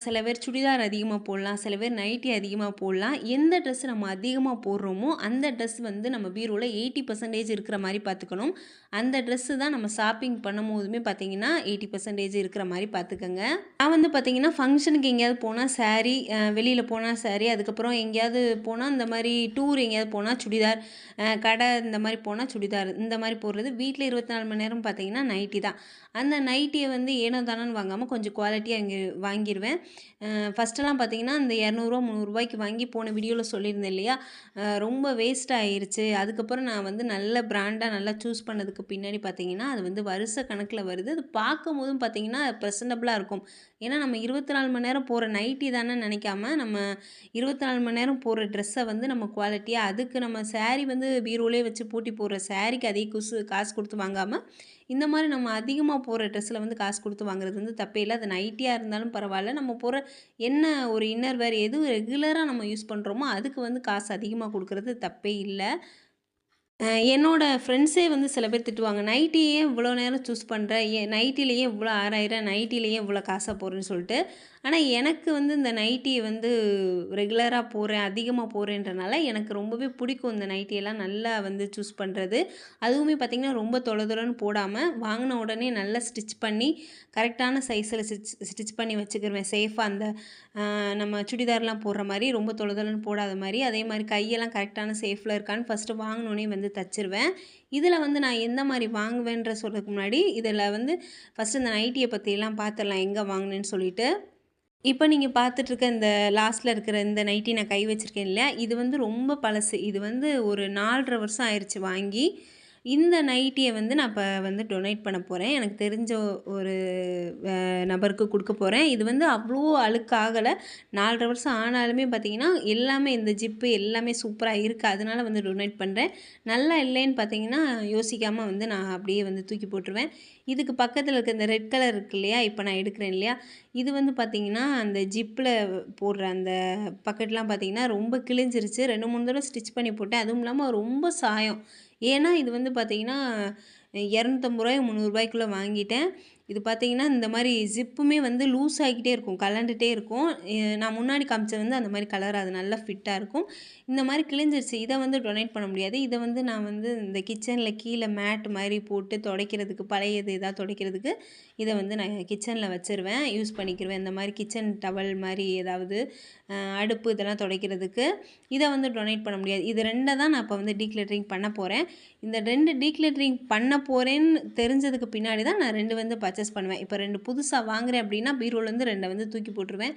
சில பேர் சுடிதார் அதிகமாக போடலாம், சில பேர் நைட்டி அதிகமாக போடலாம். எந்த ட்ரெஸ் நம்ம அதிகமாக போடுறோமோ, அந்த ட்ரெஸ் வந்து நம்ம பீரோல 80% இருக்கிற மாரி பார்த்துக்கணும். அந்த ட்ரெஸ்ஸு தான் நம்ம ஷாப்பிங் பண்ணும்போதுமே பார்த்தீங்கன்னா, 80% இருக்கிற மாரி பார்த்துக்கங்க. நான் வந்து பார்த்தீங்கன்னா, ஃபங்ஷனுக்கு எங்கேயாவது போனா சாரி, வெளியில போனா சாரி, அதுக்கப்புறம் எங்கேயாவது போனா இந்த மாரி டூர் எங்கேயாவது போனா சுடிதார், கடை இந்த மாரி போனா சுடிதார், இந்த மாரி போடுறது. வீட்ல 24 மணி நேரம் பார்த்தீங்கன்னா, நைட்டி தான். அந்த நைட்டிய வந்து ஏனோ தானோன்னு வாங்காம கொஞ்சம் குவாலிட்டியா இங்கே வாங்கிருவேன். ஃபஸ்ட்டெல்லாம் பார்த்தீங்கன்னா, இந்த ரூ. 200 ரூ. 300க்கு வாங்கி போன வீடியோல சொல்லியிருந்தேன் இல்லையா? ரொம்ப வேஸ்ட் ஆயிருச்சு. அதுக்கப்புறம் நான் வந்து நல்ல பிராண்டா நல்லா சூஸ் பண்ணதுக்கு பின்னாடி பார்த்தீங்கன்னா, அது வந்து வருஷ கணக்குல வருது. அது பார்க்கும்போதும் பார்த்தீங்கன்னா, பிரசன்டபுளா இருக்கும். ஏன்னா, நம்ம 24 மணி நேரம் போடுற நைட்டி தானே நெனைக்காம, நம்ம 24 மணி நேரம் போடுற ட்ரெஸ்ஸ வந்து நம்ம குவாலிட்டியா அதுக்கு நம்ம சாரி வந்து பீரோலயே வச்சு பூட்டி போடுற சாரிக்கு அதிக காசு குடுத்து வாங்காம, இந்த மாரி நம்ம அதிகமா போடுற ட்ரெஸ்ஸில வந்து காசு குடுத்து வாங்குறது வந்து தப்பே இல்ல. அது நைட்டியா இருந்தாலும் பரவால்ல. நம்ம போடுற என்ன ஒரு இன்னர் வேர் எது ரெகுலரா நம்ம யூஸ் பண்றோமோ, அதுக்கு வந்து காசு அதிகமா குடுக்குறது தப்பே இல்ல. என்னோட ஃப்ரெண்ட்ஸே வந்து சில பேர் திட்டுவாங்க. "நைட்டி ஏன் இவ்வளோ நேரம் சூஸ் பண்ற? ஏன் நைட்டில ஏன் இவ்வளோ 6000 நைட்டில ஏன் இவ்வளோ காசா போடுறேன்னு" சொல்லிட்டு. ஆனா எனக்கு வந்து இந்த நைட்டிய வந்து ரெகுலரா போடுறேன், அதிகமா போடுறேன்றனால எனக்கு ரொம்பவே பிடிக்கும் இந்த நைட்டியெல்லாம் நல்லா வந்து சூஸ் பண்றது. அதுவுமே பார்த்திங்கன்னா, ரொம்ப தொல தொலன்னு போடாம, வாங்கின உடனே நல்லா ஸ்டிச் பண்ணி, கரெக்டான சைஸில ஸ்டிச் பண்ணி வச்சுக்கிருவேன். சேஃபா அந்த நம்ம சுடிதார்லாம் போடுற மாரி ரொம்ப தொல தொலன்னு போடாத மாரி, அதே மாரி கையெல்லாம் கரெக்டான சேஃப்ல இருக்கான்னு ஃபஸ்ட்டு வாங்குனோனே வந்து தச்சுருவேன். இதில வந்து நான் எந்த மாரி வாங்குவேன்ற சொல்றதுக்கு முன்னாடி, இதில வந்து ஃபஸ்ட்டு இந்த நைட்டிய பத்தியெல்லாம் பார்த்துரலாம் எங்க வாங்குனேன்னு சொல்லிட்டு. இப்ப நீங்க பார்த்துட்டுருக்க இந்த லாஸ்ட்ல இருக்கிற இந்த நைட்டி நான் கை வச்சிருக்கேன் இல்லையா? இது வந்து ரொம்ப பழசு. இது வந்து ஒரு 4 1/2 வருஷம் ஆயிருச்சு வாங்கி. இந்த நைட்டிய வந்து நான் இப்ப வந்து டொனேட் பண்ண போறேன். எனக்கு தெரிஞ்ச ஒரு நபருக்கு குடுக்க போறேன். இது வந்து அவ்ளோ அழுக்கு ஆகல. 4 1/2 வருஷம் ஆனாலுமே பார்த்தீங்கன்னா, எல்லாமே இந்த ஜிப்பு எல்லாமே சூப்பரா இருக்கு. அதனால வந்து டொனேட் பண்றேன். நல்லா இல்லைன்னு பார்த்தீங்கன்னா, யோசிக்காம வந்து நான் அப்படியே வந்து தூக்கி போட்டுருவேன். இதுக்கு பக்கத்தில இருக்க இந்த ரெட் கலர் இருக்கு இல்லையா? இப்ப நான் எடுக்கிறேன் இல்லையா? இது வந்து பார்த்தீங்கன்னா, அந்த ஜிப்ல போடுற அந்த பக்கெட்லாம் பார்த்தீங்கன்னா, ரொம்ப கிழிஞ்சிருச்சு. 2, 3 தடவ ஸ்டிச் பண்ணி போட்டேன். அதுவும் இல்லாம ரொம்ப சாயம். ஏன்னா, இது வந்து பார்த்தீங்கன்னா, ரூ. 250 ரூ. 300க்குள்ள வாங்கிட்டேன். இது பார்த்தீங்கன்னா, இந்த மாரி ஜிப்புமே வந்து லூஸ் ஆகிக்கிட்டே இருக்கும். கழண்டுட்டே இருக்கும். நான் முன்னாடி காமிச்சது வந்து அந்த மாரி கலர் அது நல்லா ஃபிட்டா இருக்கும். இந்த மாரி கிழிஞ்சிருச்சு. இத வந்து டொனேட் பண்ண முடியாது. இத வந்து நான் வந்து இந்த கிச்சன்ல கீழ மேட் மாரி போட்டு துடைக்கிறதுக்கு, பழையது ஏதாவது துடைக்கிறதுக்கு, இத வந்து நான் கிச்சன்ல வச்சுருவேன். யூஸ் பண்ணிக்கிருவேன். இந்த மாரி கிச்சன் டவல் மாரி ஏதாவது அடுப்பு இதெல்லாம் துடைக்கிறதுக்கு, இத வந்து டொனேட் பண்ண முடியாது. இது 2 தான் நான் இப்ப வந்து டீக்ளட்டரிங் பண்ண போறேன். இந்த 2 டீக்ளட்டரிங் பண்ண போறேன்னு தெரிஞ்சதுக்கு பின்னாடி தான் நான் 2 வந்து பர்ச்சேஸ் பண்ணுவேன். இப்ப 2 புதுசா வாங்குறேன் அப்படின்னா, பீரோலேருந்து 2 வந்து தூக்கி போட்டுருவேன்.